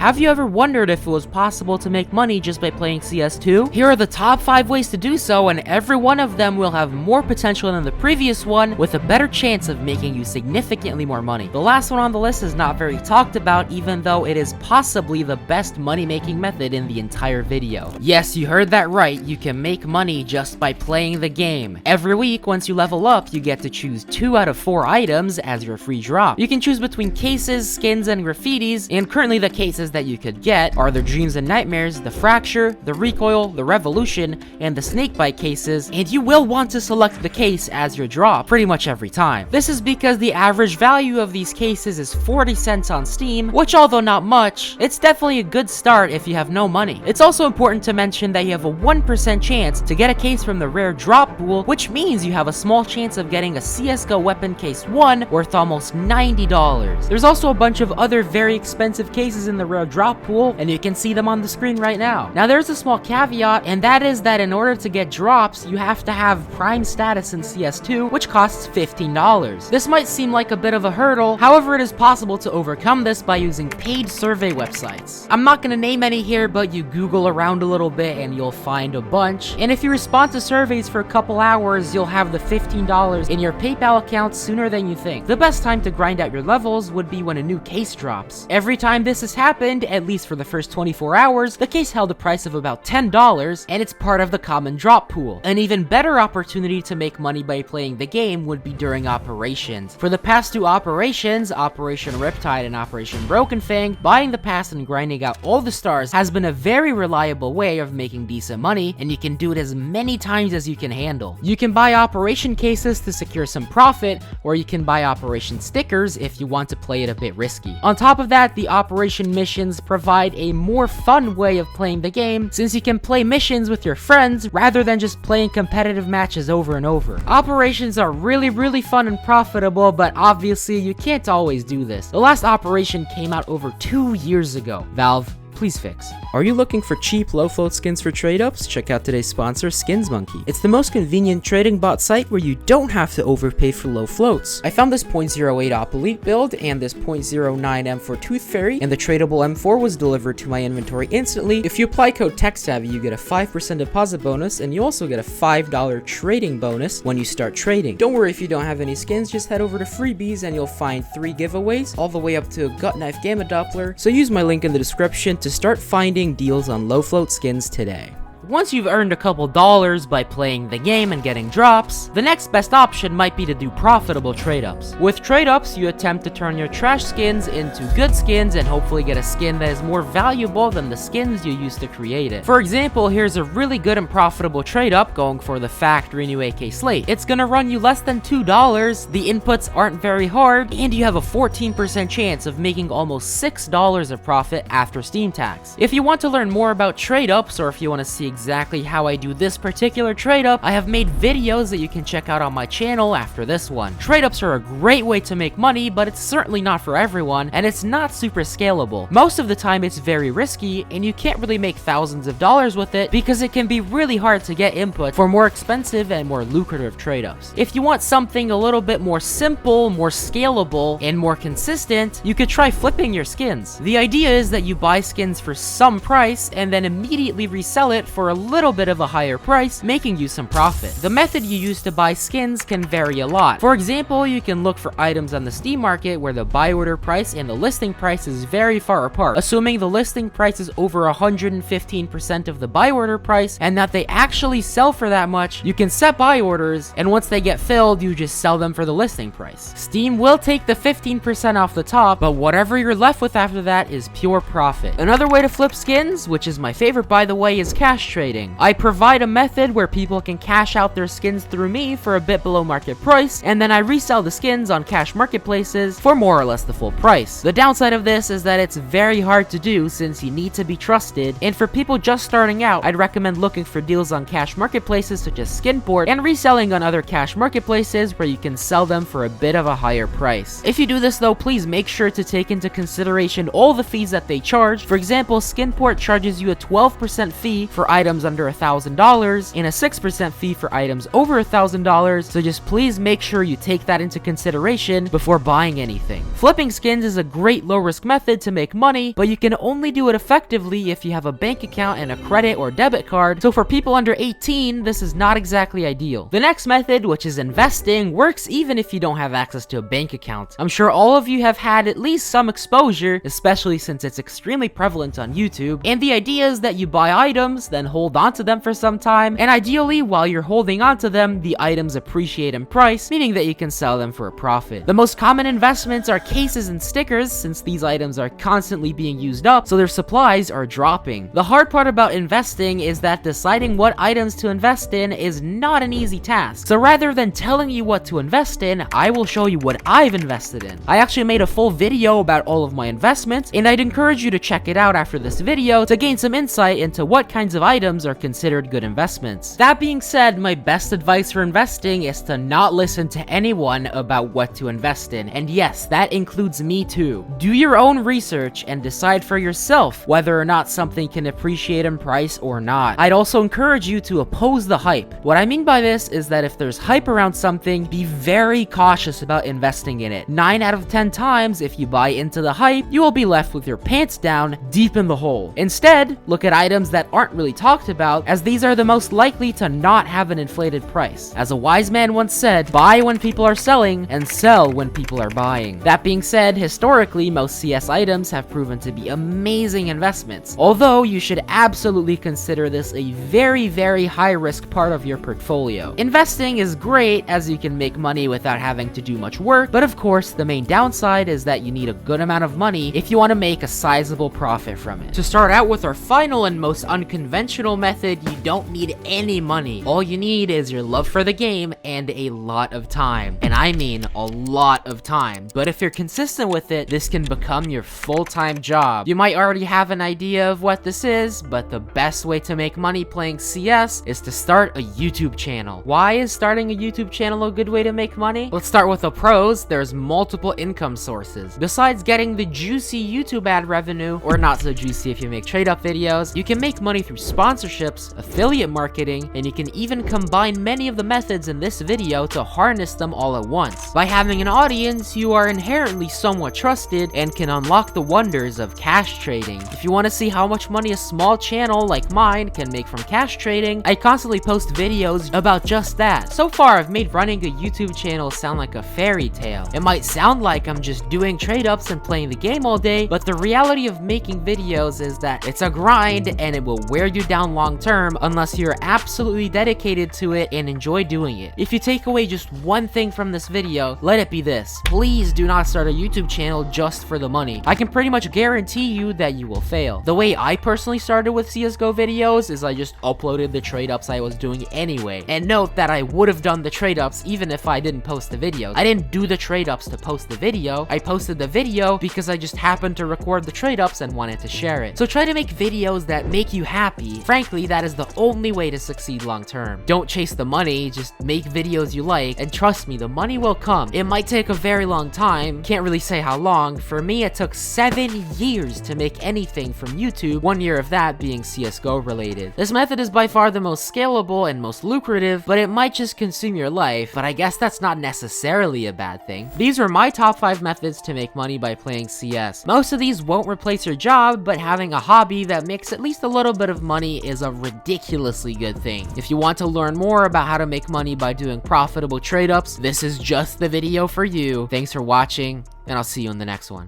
Have you ever wondered if it was possible to make money just by playing CS2? Here are the top 5 ways to do so, and every one of them will have more potential than the previous one, with a better chance of making you significantly more money. The last one on the list is not very talked about, even though it is possibly the best money-making method in the entire video. Yes, you heard that right, you can make money just by playing the game. Every week, once you level up, you get to choose 2 out of 4 items as your free drop. You can choose between cases, skins, and graffitis, and currently the cases that you could get are the Dreams and Nightmares, the Fracture, the Recoil, the Revolution, and the Snakebite cases, and you will want to select the case as your drop pretty much every time. This is because the average value of these cases is 40 cents on Steam, which although not much, it's definitely a good start if you have no money. It's also important to mention that you have a 1% chance to get a case from the rare drop pool, which means you have a small chance of getting a CSGO weapon case 1 worth almost $90. There's also a bunch of other very expensive cases in the rare drop pool, and you can see them on the screen right now. Now there's a small caveat, and that is that in order to get drops, you have to have Prime status in CS2, which costs $15. This might seem like a bit of a hurdle, however it is possible to overcome this by using paid survey websites. I'm not gonna name any here, but you Google around a little bit and you'll find a bunch, and if you respond to surveys for a couple hours, you'll have the $15 in your PayPal account sooner than you think. The best time to grind out your levels would be when a new case drops. Every time this has happened, at least for the first 24 hours, the case held a price of about $10, and it's part of the common drop pool. An even better opportunity to make money by playing the game would be during operations. For the past 2 operations, Operation Riptide and Operation Broken Fang, buying the pass and grinding out all the stars has been a very reliable way of making decent money, and you can do it as many times as you can handle. You can buy operation cases to secure some profit, or you can buy operation stickers if you want to play it a bit risky. On top of that, the operation missions provide a more fun way of playing the game, since you can play missions with your friends rather than just playing competitive matches over and over. Operations are really fun and profitable, but obviously you can't always do this. The last operation came out over 2 years ago. Valve, please fix. Are you looking for cheap, low-float skins for trade-ups? Check out today's sponsor, SkinsMonkey. It's the most convenient trading bot site where you don't have to overpay for low floats. I found this .08 Op Elite build and this .09 M4 Tooth Fairy, and the tradable M4 was delivered to my inventory instantly. If you apply code TechSavvy, you get a 5% deposit bonus, and you also get a $5 trading bonus when you start trading. Don't worry if you don't have any skins, just head over to Freebies and you'll find 3 giveaways, all the way up to a Gut Knife Gamma Doppler, so use my link in the description to start finding deals on low float skins today. Once you've earned a couple dollars by playing the game and getting drops, the next best option might be to do profitable trade-ups. With trade-ups, you attempt to turn your trash skins into good skins and hopefully get a skin that is more valuable than the skins you used to create it. For example, here's a really good and profitable trade-up going for the Factory New AK Slate. It's gonna run you less than $2, the inputs aren't very hard, and you have a 14% chance of making almost $6 of profit after Steam tax. If you want to learn more about trade-ups, or if you want to see exactly how I do this particular trade-up, I have made videos that you can check out on my channel after this one. Trade-ups are a great way to make money, but it's certainly not for everyone, and it's not super scalable. Most of the time it's very risky, and you can't really make thousands of dollars with it because it can be really hard to get input for more expensive and more lucrative trade-ups. If you want something a little bit more simple, more scalable, and more consistent, you could try flipping your skins. The idea is that you buy skins for some price and then immediately resell it for a little bit of a higher price, making you some profit. The method you use to buy skins can vary a lot. For example, you can look for items on the Steam market where the buy order price and the listing price is very far apart. Assuming the listing price is over 115% of the buy order price and that they actually sell for that much, you can set buy orders, and once they get filled, you just sell them for the listing price. Steam will take the 15% off the top, but whatever you're left with after that is pure profit. Another way to flip skins, which is my favorite by the way, is cash trading. I provide a method where people can cash out their skins through me for a bit below market price, and then I resell the skins on cash marketplaces for more or less the full price. The downside of this is that it's very hard to do since you need to be trusted, and for people just starting out, I'd recommend looking for deals on cash marketplaces such as Skinport and reselling on other cash marketplaces where you can sell them for a bit of a higher price. If you do this though, please make sure to take into consideration all the fees that they charge. For example, Skinport charges you a 12% fee for items under $1,000 and a 6% fee for items over $1,000, so just please make sure you take that into consideration before buying anything. Flipping skins is a great low-risk method to make money, but you can only do it effectively if you have a bank account and a credit or debit card, so for people under 18, this is not exactly ideal. The next method, which is investing, works even if you don't have access to a bank account. I'm sure all of you have had at least some exposure, especially since it's extremely prevalent on YouTube, and the idea is that you buy items, then hold on to them for some time, and ideally, while you're holding on to them, the items appreciate in price, meaning that you can sell them for a profit. The most common investments are cases and stickers, since these items are constantly being used up, so their supplies are dropping. The hard part about investing is that deciding what items to invest in is not an easy task. So rather than telling you what to invest in, I will show you what I've invested in. I actually made a full video about all of my investments, and I'd encourage you to check it out after this video to gain some insight into what kinds of items are considered good investments. That being said, my best advice for investing is to not listen to anyone about what to invest in, and yes, that includes me too. Do your own research and decide for yourself whether or not something can appreciate in price or not. I'd also encourage you to oppose the hype. What I mean by this is that if there's hype around something, be very cautious about investing in it. 9 out of 10 times, if you buy into the hype, you will be left with your pants down, deep in the hole. Instead, look at items that aren't really talked about, as these are the most likely to not have an inflated price. As a wise man once said, buy when people are selling and sell when people are buying. That being said, historically, most CS items have proven to be amazing investments, although you should absolutely consider this a very high risk part of your portfolio. Investing is great as you can make money without having to do much work, but of course the main downside is that you need a good amount of money if you want to make a sizable profit from it. To start out with our final and most unconventional method, you don't need any money. All you need is your love for the game and a lot of time. And I mean a lot of time. But if you're consistent with it, this can become your full-time job. You might already have an idea of what this is, but the best way to make money playing CS is to start a YouTube channel. Why is starting a YouTube channel a good way to make money? Let's start with the pros. There's multiple income sources. Besides getting the juicy YouTube ad revenue, or not so juicy if you make trade-up videos, you can make money through sponsorships, affiliate marketing, and you can even combine many of the methods in this video to harness them all at once. By having an audience, you are inherently somewhat trusted and can unlock the wonders of cash trading. If you want to see how much money a small channel like mine can make from cash trading, I constantly post videos about just that. So far, I've made running a YouTube channel sound like a fairy tale. It might sound like I'm just doing trade-ups and playing the game all day, but the reality of making videos is that it's a grind and it will wear you down long term unless you're absolutely dedicated to it and enjoy doing it. If you take away just one thing from this video, let it be this: please do not start a YouTube channel just for the money. I can pretty much guarantee you that you will fail. The way I personally started with CSGO videos is I just uploaded the trade-ups I was doing anyway. And note that I would have done the trade-ups even if I didn't post the videos. I didn't do the trade-ups to post the video. I posted the video because I just happened to record the trade-ups and wanted to share it. So try to make videos that make you happy. Frankly, that is the only way to succeed long term. Don't chase the money, just make videos you like, and trust me, the money will come. It might take a very long time, can't really say how long. For me, it took 7 years to make anything from YouTube, 1 year of that being CSGO related. This method is by far the most scalable and most lucrative, but it might just consume your life, but I guess that's not necessarily a bad thing. These are my top 5 methods to make money by playing CS. Most of these won't replace your job, but having a hobby that makes at least a little bit of money is a ridiculously good thing. If you want to learn more about how to make money by doing profitable trade-ups, this is just the video for you. Thanks for watching, and I'll see you in the next one.